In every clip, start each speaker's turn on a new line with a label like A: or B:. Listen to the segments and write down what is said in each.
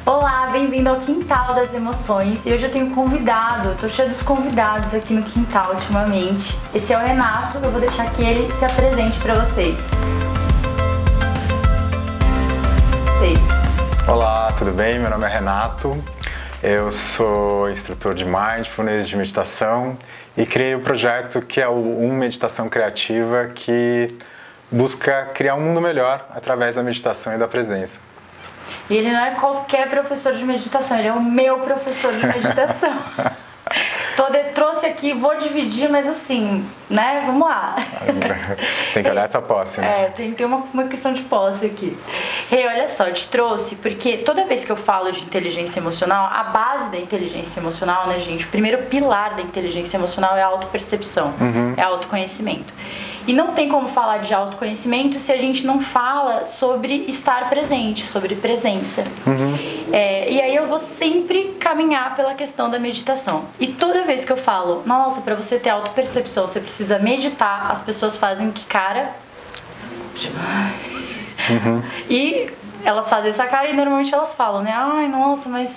A: Olá, bem-vindo ao Quintal das Emoções. E hoje eu tenho um convidado, eu tô cheia dos convidados aqui no Quintal ultimamente. Esse é o Renato, eu vou deixar que ele se apresente para vocês.
B: Olá, tudo bem? Meu nome é Renato, eu sou instrutor de Mindfulness, de meditação e criei um projeto que é o Meditação Criativa, que busca criar um mundo melhor através da meditação e da presença.
A: E ele não é qualquer professor de meditação, ele é o meu professor de meditação. Trouxe aqui, vou dividir, mas assim, né, vamos lá.
B: Tem que olhar essa posse, né?
A: Tem que ter uma questão de posse aqui. Olha só, eu te trouxe porque toda vez que eu falo de inteligência emocional, a base da inteligência emocional, né, gente, o primeiro pilar da inteligência emocional é a autopercepção, é autoconhecimento. E não tem como falar de autoconhecimento se a gente não fala sobre estar presente, sobre presença. E aí eu vou sempre caminhar pela questão da meditação. E toda vez que eu falo, nossa, para você ter autopercepção, você precisa meditar, as pessoas fazem que cara? E elas fazem essa cara e normalmente elas falam, né? Ai, nossa, mas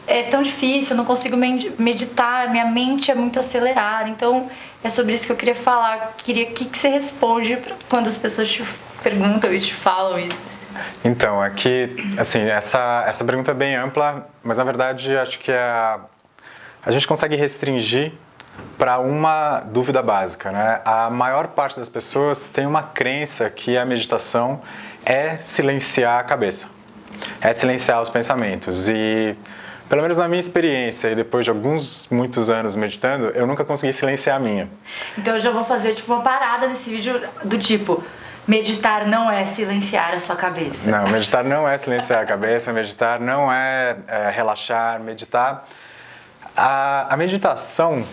A: é tão difícil, eu não consigo meditar, minha mente é muito acelerada. Então, é sobre isso que eu queria falar. Queria que você responde quando as pessoas te perguntam e te falam isso.
B: Então, aqui, assim, essa pergunta é bem ampla, mas na verdade acho que a gente consegue restringir para uma dúvida básica, né? A maior parte das pessoas tem uma crença que a meditação é silenciar a cabeça, é silenciar os pensamentos. E pelo menos na minha experiência, e depois de muitos anos meditando, eu nunca consegui silenciar a minha.
A: Então eu já vou fazer uma parada nesse vídeo do tipo, meditar não é silenciar a sua cabeça.
B: Não, meditar não é silenciar a cabeça, meditar não é relaxar, meditar. A meditação,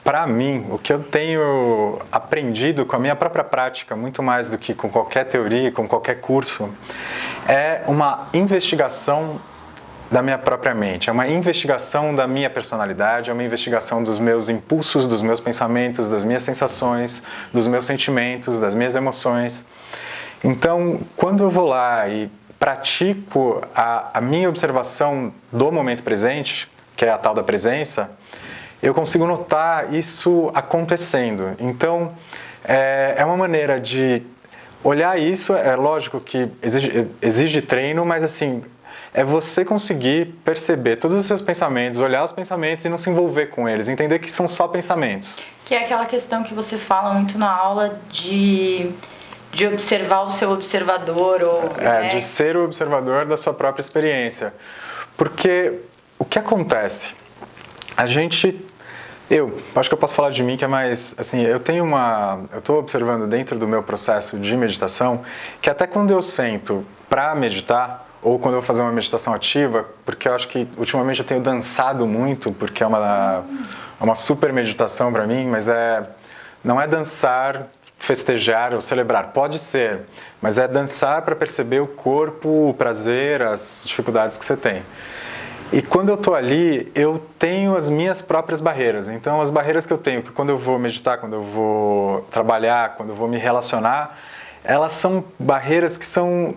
B: para mim, o que eu tenho aprendido com a minha própria prática, muito mais do que com qualquer teoria, com qualquer curso, é uma investigação da minha própria mente, é uma investigação da minha personalidade, é uma investigação dos meus impulsos, dos meus pensamentos, das minhas sensações, dos meus sentimentos, das minhas emoções. Então, quando eu vou lá e pratico a minha observação do momento presente, que é a tal da presença, eu consigo notar isso acontecendo. Então, é uma maneira de olhar isso, é lógico que exige treino, mas assim, é você conseguir perceber todos os seus pensamentos, olhar os pensamentos e não se envolver com eles, entender que são só pensamentos.
A: Que é aquela questão que você fala muito na aula de observar o seu observador.
B: De ser o observador da sua própria experiência. Porque o que acontece? Eu acho que eu posso falar de mim, que é mais, assim, eu estou observando dentro do meu processo de meditação, que até quando eu sento para meditar, ou quando eu vou fazer uma meditação ativa, porque eu acho que ultimamente eu tenho dançado muito, porque é uma super meditação para mim, mas não é dançar, festejar ou celebrar, pode ser, mas é dançar para perceber o corpo, o prazer, as dificuldades que você tem. E quando eu estou ali, eu tenho as minhas próprias barreiras. Então, as barreiras que eu tenho, que quando eu vou meditar, quando eu vou trabalhar, quando eu vou me relacionar, elas são barreiras que são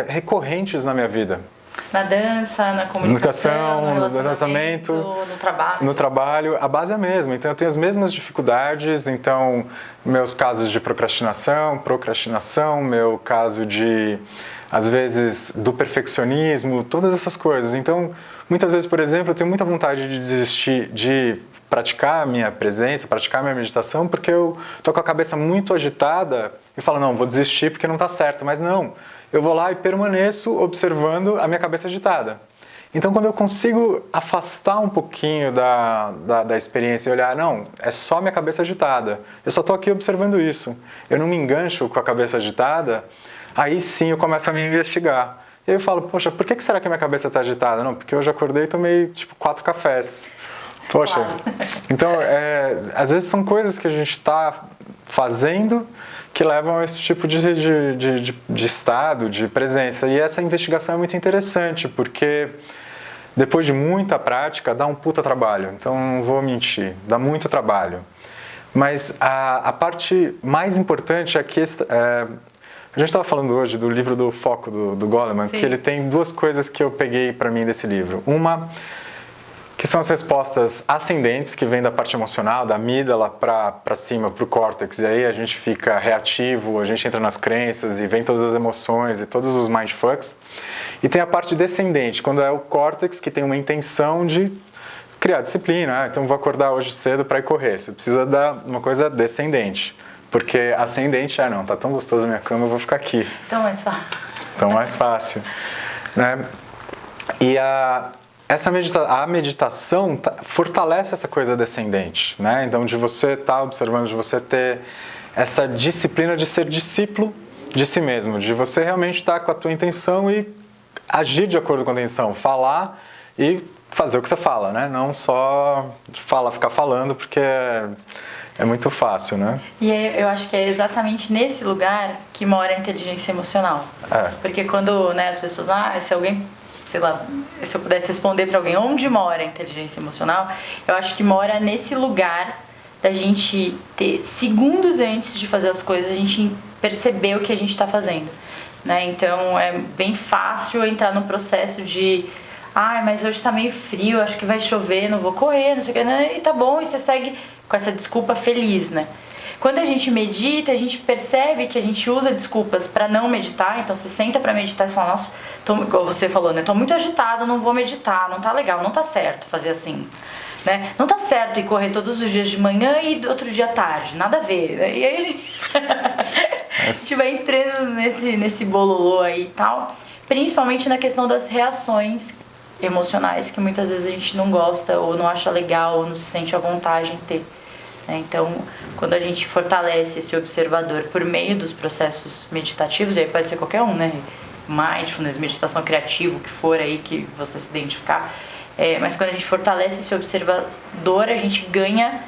B: recorrentes na minha vida.
A: Na dança, na comunicação, no
B: relacionamento,
A: no trabalho.
B: No trabalho, a base é a mesma. Então eu tenho as mesmas dificuldades, então meus casos de procrastinação, meu caso de, às vezes, do perfeccionismo, todas essas coisas. Então, muitas vezes, por exemplo, eu tenho muita vontade de desistir de praticar a minha presença, praticar a minha meditação, porque eu estou com a cabeça muito agitada e falo, não, vou desistir porque não está certo. Mas não, eu vou lá e permaneço observando a minha cabeça agitada. Então, quando eu consigo afastar um pouquinho da experiência e olhar, não, é só minha cabeça agitada, eu só estou aqui observando isso, eu não me engancho com a cabeça agitada, aí sim eu começo a me investigar. E aí eu falo, poxa, por que será que a minha cabeça está agitada? Não, porque hoje acordei e tomei, 4 cafés. Poxa, claro. Então, às vezes são coisas que a gente está fazendo que levam a esse tipo de estado, de presença. E essa investigação é muito interessante, porque depois de muita prática, dá um puta trabalho. Então, não vou mentir, dá muito trabalho. Mas a parte mais importante é que A gente estava falando hoje do livro do Foco, do Goleman,
A: Sim.
B: que ele tem duas coisas que eu peguei para mim desse livro. Uma, que são as respostas ascendentes, que vêm da parte emocional, da amígdala para cima, para o córtex, e aí a gente fica reativo, a gente entra nas crenças e vem todas as emoções e todos os mindfucks. E tem a parte descendente, quando é o córtex que tem uma intenção de criar disciplina. Então vou acordar hoje cedo para ir correr. Você precisa dar uma coisa descendente. Porque ascendente não, tá tão gostoso a minha cama, eu vou ficar aqui.
A: Então mais fácil.
B: Então mais fácil. Né? E a meditação fortalece essa coisa descendente. Né? Então de você estar observando, de você ter essa disciplina de ser discípulo de si mesmo. De você realmente estar com a tua intenção e agir de acordo com a intenção. Falar e fazer o que você fala, né? Não só ficar falando, porque é muito fácil, né?
A: E eu acho que é exatamente nesse lugar que mora a inteligência emocional. Porque quando, né, as pessoas, se alguém, sei lá, se eu pudesse responder para alguém onde mora a inteligência emocional, eu acho que mora nesse lugar da gente ter segundos antes de fazer as coisas, a gente perceber o que a gente está fazendo, né? Então é bem fácil entrar no processo de mas hoje tá meio frio, acho que vai chover, não vou correr, não sei o que, né? E tá bom, e você segue com essa desculpa feliz, né? Quando a gente medita, a gente percebe que a gente usa desculpas para não meditar. Então você senta para meditar e você fala, nossa, como você falou, né? Tô muito agitado, não vou meditar, não tá legal, não tá certo fazer assim, né? Não tá certo ir correr todos os dias de manhã e outro dia à tarde, nada a ver, né? E aí a gente vai entrando nesse bololô aí e tal, principalmente na questão das reações emocionais que muitas vezes a gente não gosta ou não acha legal ou não se sente à vontade em ter, né? Então, quando a gente fortalece esse observador por meio dos processos meditativos, e aí pode ser qualquer um, né? Mindfulness, meditação criativa, o que for aí que você se identificar, mas quando a gente fortalece esse observador, a gente ganha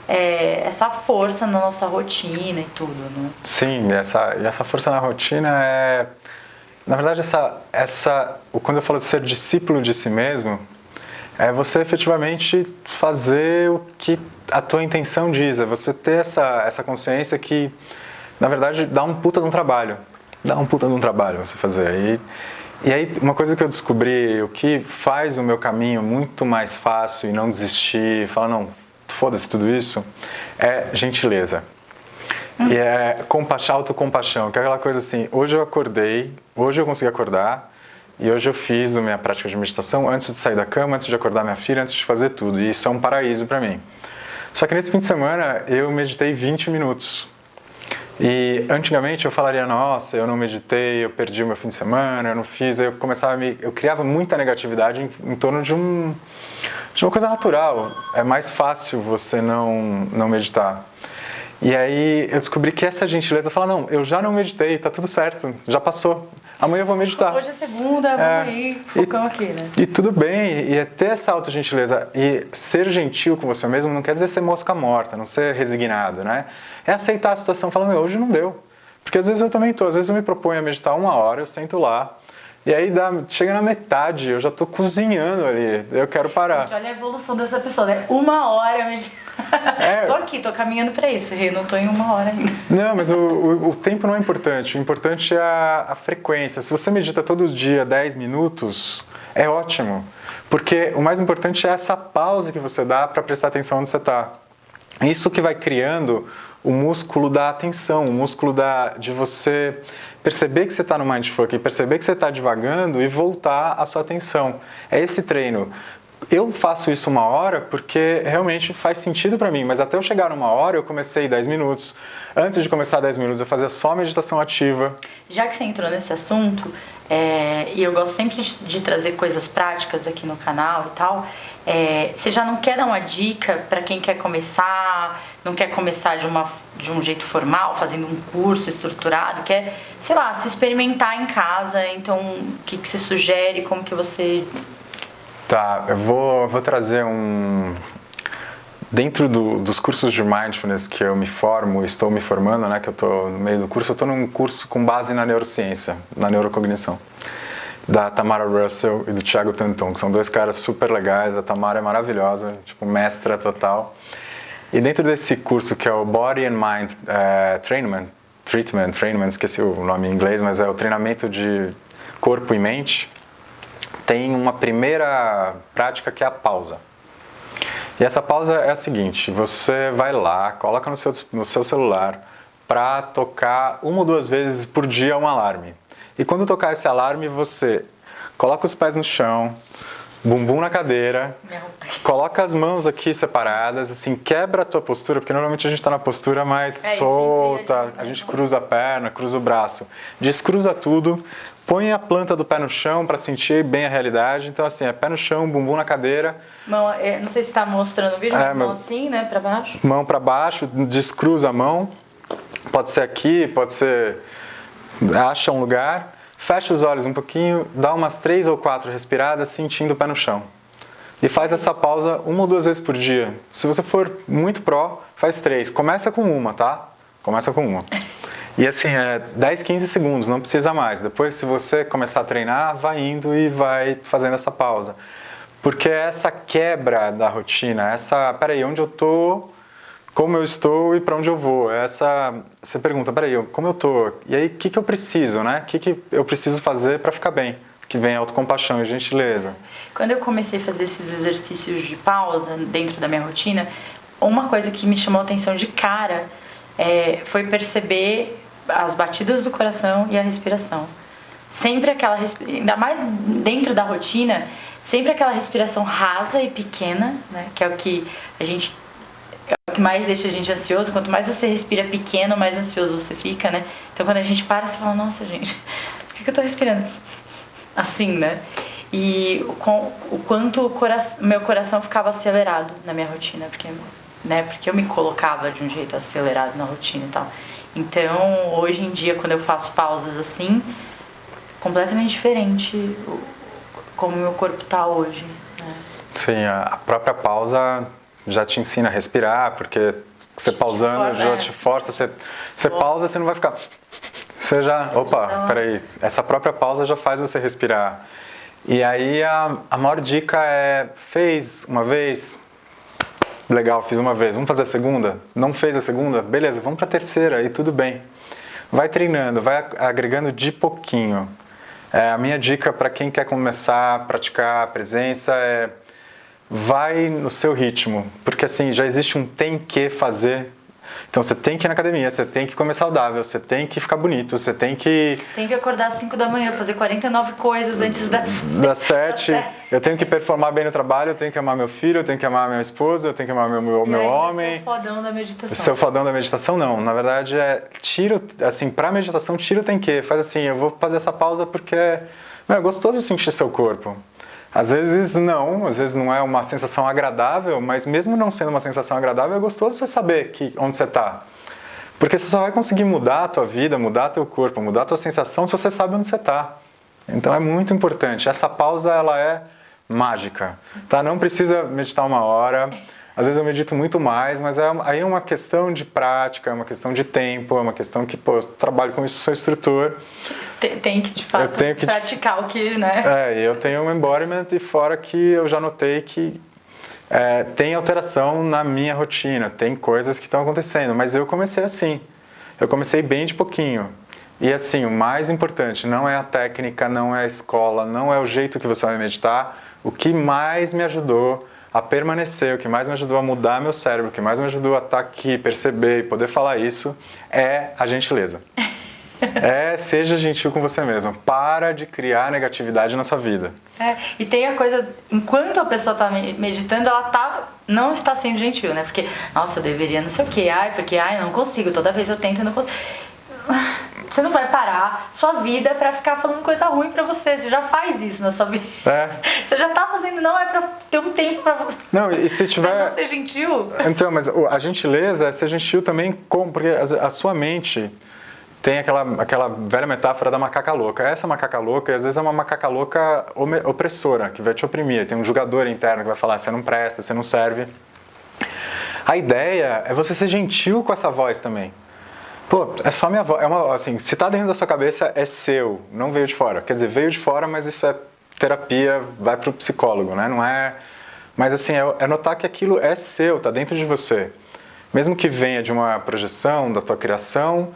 A: essa força na nossa rotina e tudo, né?
B: Sim, essa força na rotina na verdade, quando eu falo de ser discípulo de si mesmo, é você efetivamente fazer o que a tua intenção diz, é você ter essa consciência que, na verdade, dá um puta de um trabalho. Dá um puta de um trabalho você fazer. E aí, uma coisa que eu descobri, o que faz o meu caminho muito mais fácil e não desistir, falar, não, foda-se tudo isso, é gentileza. E é autocompaixão, que é aquela coisa assim, hoje eu acordei, hoje eu consegui acordar, e hoje eu fiz a minha prática de meditação antes de sair da cama, antes de acordar minha filha, antes de fazer tudo, e isso é um paraíso para mim. Só que nesse fim de semana eu meditei 20 minutos. E antigamente eu falaria, nossa, eu não meditei, eu perdi o meu fim de semana, eu não fiz, aí eu criava muita negatividade em torno de uma coisa natural. É mais fácil você não meditar. E aí eu descobri que essa gentileza fala, não, eu já não meditei, tá tudo certo, já passou. Amanhã eu vou meditar.
A: Hoje é segunda, vamos aí, focão aqui, né?
B: E tudo bem, e é ter essa autogentileza. E ser gentil com você mesmo não quer dizer ser mosca morta, não ser resignado, né? É aceitar a situação, falar, hoje não deu. Porque às vezes eu também tô, às vezes eu me proponho a meditar 1 hora, eu sento lá, e aí chega na metade, eu já tô cozinhando ali, eu quero parar.
A: Gente, olha a evolução dessa pessoa, né? 1 hora meditando. Tô aqui, tô caminhando pra isso, eu não tô em 1 hora ainda.
B: Não, mas o tempo não é importante, o importante é a frequência. Se você medita todo dia 10 minutos, é ótimo, porque o mais importante é essa pausa que você dá para prestar atenção onde você está. Isso que vai criando o músculo da atenção, o músculo de você perceber que você está no mindfuck, perceber que você está divagando e voltar a sua atenção. É esse treino. Eu faço isso 1 hora porque realmente faz sentido para mim, mas até eu chegar 1 hora eu comecei 10 minutos. Antes de começar 10 minutos eu fazia só meditação ativa.
A: Já que você entrou nesse assunto, e eu gosto sempre de trazer coisas práticas aqui no canal e tal, você já não quer dar uma dica para quem quer começar, não quer começar de um jeito formal, fazendo um curso estruturado, quer, sei lá, se experimentar em casa, então o que você sugere, como que você...
B: Tá, eu vou trazer dentro dos cursos de Mindfulness que eu estou me formando, né, que eu estou no meio do curso, eu estou num curso com base na neurociência, na neurocognição, da Tamara Russell e do Thiago Tanton, que são 2 caras super legais. A Tamara é maravilhosa, tipo, mestra total. E dentro desse curso, que é o Body and Mind training, esqueci o nome em inglês, mas é o treinamento de corpo e mente, tem uma primeira prática que é a pausa. E essa pausa é a seguinte, você vai lá, coloca no seu celular para tocar 1 ou 2 vezes por dia um alarme. E quando tocar esse alarme, você coloca os pés no chão, bumbum na cadeira, coloca as mãos aqui separadas, assim, quebra a tua postura, porque normalmente a gente está na postura mais solta, a gente cruza a perna, cruza o braço, descruza tudo, põe a planta do pé no chão para sentir bem a realidade, então assim, é pé no chão, bumbum na cadeira.
A: Mão, não sei se está mostrando o vídeo, mão assim, né, para baixo.
B: Mão para baixo, descruza a mão, pode ser aqui, pode ser, acha um lugar. Fecha os olhos um pouquinho, dá umas 3 ou 4 respiradas sentindo o pé no chão. E faz essa pausa 1 ou 2 vezes por dia. Se você for muito pró, faz 3. Começa com uma, tá? Começa com uma. E assim, 10, 15 segundos, não precisa mais. Depois, se você começar a treinar, vai indo e vai fazendo essa pausa. Porque essa quebra da rotina, peraí, onde eu tô, como eu estou e para onde eu vou. Você pergunta, peraí, como eu tô? E aí, o que eu preciso, né? O que eu preciso fazer para ficar bem? Que vem a autocompaixão e gentileza.
A: Quando eu comecei a fazer esses exercícios de pausa dentro da minha rotina, uma coisa que me chamou a atenção de cara foi perceber as batidas do coração e a respiração. Sempre aquela ainda mais dentro da rotina, sempre aquela respiração rasa e pequena, né? Que é o que mais deixa a gente ansioso. Quanto mais você respira pequeno, mais ansioso você fica, né? Então quando a gente para, você fala, nossa gente, por que eu tô respirando assim, né? E o quanto meu coração ficava acelerado na minha rotina, porque eu me colocava de um jeito acelerado na rotina e tal. Então, hoje em dia, quando eu faço pausas assim, completamente diferente como o meu corpo tá hoje, né?
B: Sim, a própria pausa já te ensina a respirar, porque você pausando já te força, você pausa, você não vai ficar... Você já... Opa, peraí, essa própria pausa já faz você respirar. E aí a maior dica fez uma vez, legal, fiz uma vez, vamos fazer a segunda? Não fez a segunda? Beleza, vamos para a terceira e tudo bem. Vai treinando, vai agregando de pouquinho. A minha dica para quem quer começar a praticar a presença vai no seu ritmo, porque assim, já existe um tem que fazer. Então você tem que ir na academia, você tem que comer saudável, você tem que ficar bonito, você tem que...
A: Tem que acordar às 5 da manhã, fazer 49 coisas antes
B: das 7. Eu tenho que performar bem no trabalho, eu tenho que amar meu filho, eu tenho que amar minha esposa, eu tenho que amar meu homem.
A: Seu fodão da meditação.
B: Seu fodão da meditação, não. Na verdade, pra meditação, tira o tem que. Faz assim, eu vou fazer essa pausa porque é gostoso sentir seu corpo. Às vezes não é uma sensação agradável, mas mesmo não sendo uma sensação agradável, é gostoso você saber onde você está. Porque você só vai conseguir mudar a tua vida, mudar teu corpo, mudar a tua sensação se você sabe onde você está. Então é muito importante. Essa pausa, ela é mágica. Tá? Não precisa meditar 1 hora. Às vezes eu medito muito mais, mas aí é uma questão de prática, é uma questão de tempo, é uma questão que, eu trabalho com isso, sou instrutor.
A: Tem que, de fato, praticar o que, né?
B: Eu tenho um embodiment e fora que eu já notei que tem alteração na minha rotina, tem coisas que estão acontecendo, mas eu comecei assim, eu comecei bem de pouquinho. E assim, o mais importante não é a técnica, não é a escola, não é o jeito que você vai meditar, o que mais me ajudou a permanecer, o que mais me ajudou a mudar meu cérebro, o que mais me ajudou a estar aqui, perceber e poder falar isso, é a gentileza. Seja gentil com você mesmo. Para de criar negatividade na sua vida.
A: E tem a coisa, enquanto a pessoa está meditando, ela não está sendo gentil, né? Porque, nossa, eu deveria não sei o quê. Eu não consigo, toda vez eu tento e não consigo. Você não vai parar sua vida pra ficar falando coisa ruim pra você. Você já faz isso na sua vida. Você já tá fazendo, não é pra ter um tempo pra...
B: Não, e se tiver...
A: pra não ser gentil.
B: Então, mas a gentileza é ser gentil também, porque a sua mente... Tem aquela velha metáfora da macaca louca. Essa macaca louca, às vezes é uma macaca louca opressora, que vai te oprimir. Tem um julgador interno que vai falar, você não presta, você não serve. A ideia é você ser gentil com essa voz também. Pô, é só minha voz. Assim, se tá dentro da sua cabeça, é seu, não veio de fora. Quer dizer, veio de fora, mas isso é terapia, vai pro psicólogo, né? Não é... Mas assim, é notar que aquilo é seu, tá dentro de você. Mesmo que venha de uma projeção da tua criação...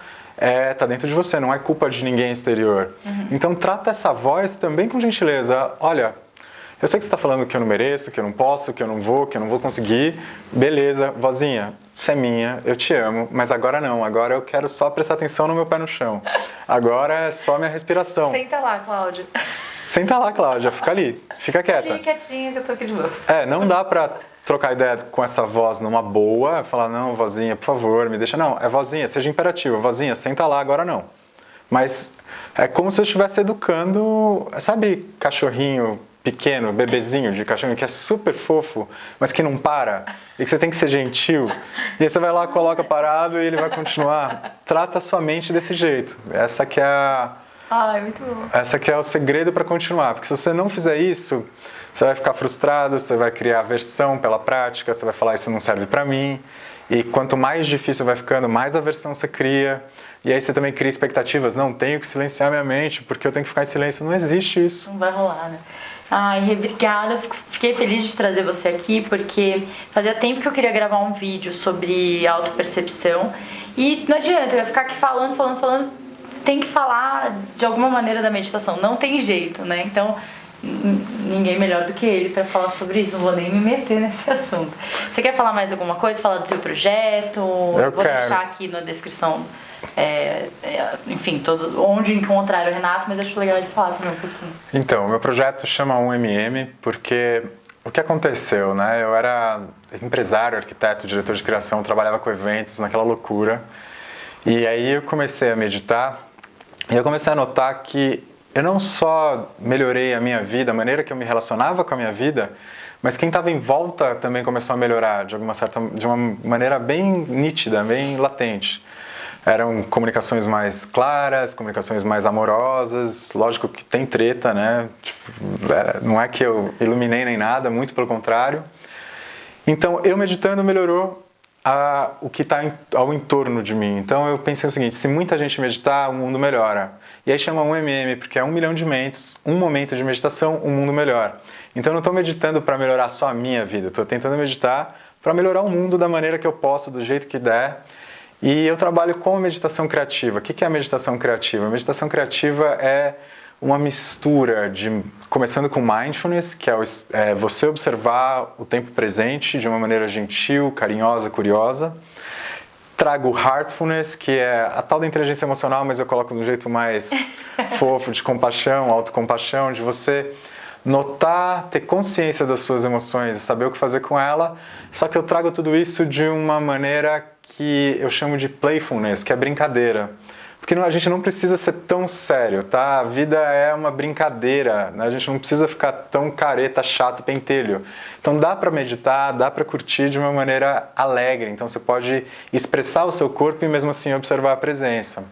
B: tá dentro de você, não é culpa de ninguém exterior. Então trata essa voz também com gentileza. Olha, eu sei que você está falando que eu não mereço, que eu não posso, que eu não vou conseguir. Beleza, vozinha, você é minha, eu te amo, mas agora não, agora eu quero só prestar atenção no meu pé no chão. Agora é só minha respiração.
A: Senta lá, Cláudia.
B: Senta lá, Cláudia, fica ali, fica quieta.
A: Fica quietinha que eu tô aqui de novo.
B: Não dá pra trocar ideia com essa voz numa boa, falar, não, vozinha, por favor, me deixa. Não, é vozinha, seja imperativo, vozinha, senta lá, agora não. Mas é como se eu estivesse educando, sabe, cachorrinho pequeno, bebezinho de cachorro que é super fofo, mas que não para, e que você tem que ser gentil. E aí você vai lá, coloca parado e ele vai continuar. Trata a sua mente desse jeito. Essa que é
A: muito bom.
B: Essa que é o segredo para continuar, porque se você não fizer isso, você vai ficar frustrado, você vai criar aversão pela prática, você vai falar isso não serve para mim. E quanto mais difícil vai ficando, mais aversão você cria. E aí você também cria expectativas. Não, tenho que silenciar minha mente, porque eu tenho que ficar em silêncio. Não existe isso.
A: Não vai rolar, né? Ai, obrigada. Fiquei feliz de trazer você aqui, porque fazia tempo que eu queria gravar um vídeo sobre autopercepção. E não adianta, eu ia ficar aqui falando. Tem que falar de alguma maneira da meditação. Não tem jeito, né? Então, ninguém melhor do que ele para falar sobre isso. Não vou nem me meter nesse assunto. Você quer falar mais alguma coisa? Falar do seu projeto? Eu vou deixar aqui na descrição, enfim, onde encontrar o Renato, mas acho legal de falar também um pouquinho.
B: Então, o meu projeto chama 1MM porque o que aconteceu, né? Eu era empresário, arquiteto, diretor de criação, trabalhava com eventos, naquela loucura. E aí eu comecei a meditar e eu comecei a notar que eu não só melhorei a minha vida, a maneira que eu me relacionava com a minha vida, mas quem estava em volta também começou a melhorar de uma maneira bem nítida, bem latente. Eram comunicações mais claras, comunicações mais amorosas, lógico que tem treta, né? Não é que eu iluminei nem nada, muito pelo contrário. Então, eu meditando melhorou o que está ao entorno de mim. Então eu pensei o seguinte, se muita gente meditar, o mundo melhora. E aí chama 1MM, porque é 1 milhão de mentes, um momento de meditação, um mundo melhor. Então eu não estou meditando para melhorar só a minha vida, estou tentando meditar para melhorar o mundo da maneira que eu posso, do jeito que der. E eu trabalho com a meditação criativa. O que é a meditação criativa? A meditação criativa é uma mistura começando com mindfulness, que é você observar o tempo presente de uma maneira gentil, carinhosa, curiosa. Trago o heartfulness, que é a tal da inteligência emocional, mas eu coloco de um jeito mais fofo, de compaixão, autocompaixão, de você notar, ter consciência das suas emoções e saber o que fazer com ela. Só que eu trago tudo isso de uma maneira que eu chamo de playfulness, que é brincadeira. Porque a gente não precisa ser tão sério, tá? A vida é uma brincadeira, né? A gente não precisa ficar tão careta, chato, pentelho. Então dá para meditar, dá para curtir de uma maneira alegre. Então você pode expressar o seu corpo e mesmo assim observar a presença.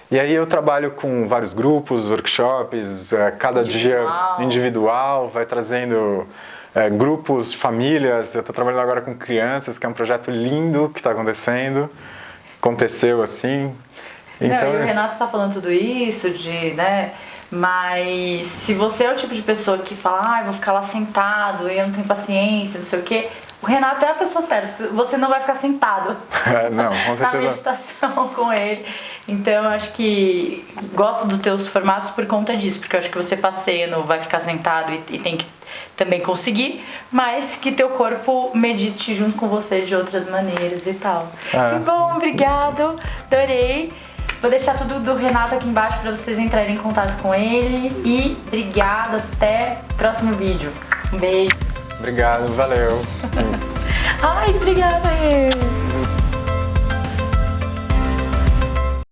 B: E aí eu trabalho com vários grupos, workshops, cada dia individual, vai trazendo grupos, famílias. Eu estou trabalhando agora com crianças, que é um projeto lindo que está acontecendo. Aconteceu assim.
A: Então, e o Renato está falando tudo isso, né? Mas se você é o tipo de pessoa que fala, eu vou ficar lá sentado, eu não tenho paciência, não sei o quê, o Renato é a pessoa certa. Você não vai ficar sentado
B: não, com certeza.
A: na meditação com ele. Então, eu acho que gosto dos teus formatos por conta disso, porque eu acho que você passeia, não vai ficar sentado e tem que também conseguir, mas que teu corpo medite junto com você de outras maneiras e tal. Que bom, obrigado, adorei. Vou deixar tudo do Renato aqui embaixo para vocês entrarem em contato com ele. E obrigada, até o próximo vídeo. Um beijo.
B: Obrigado, valeu.
A: Ai, obrigada.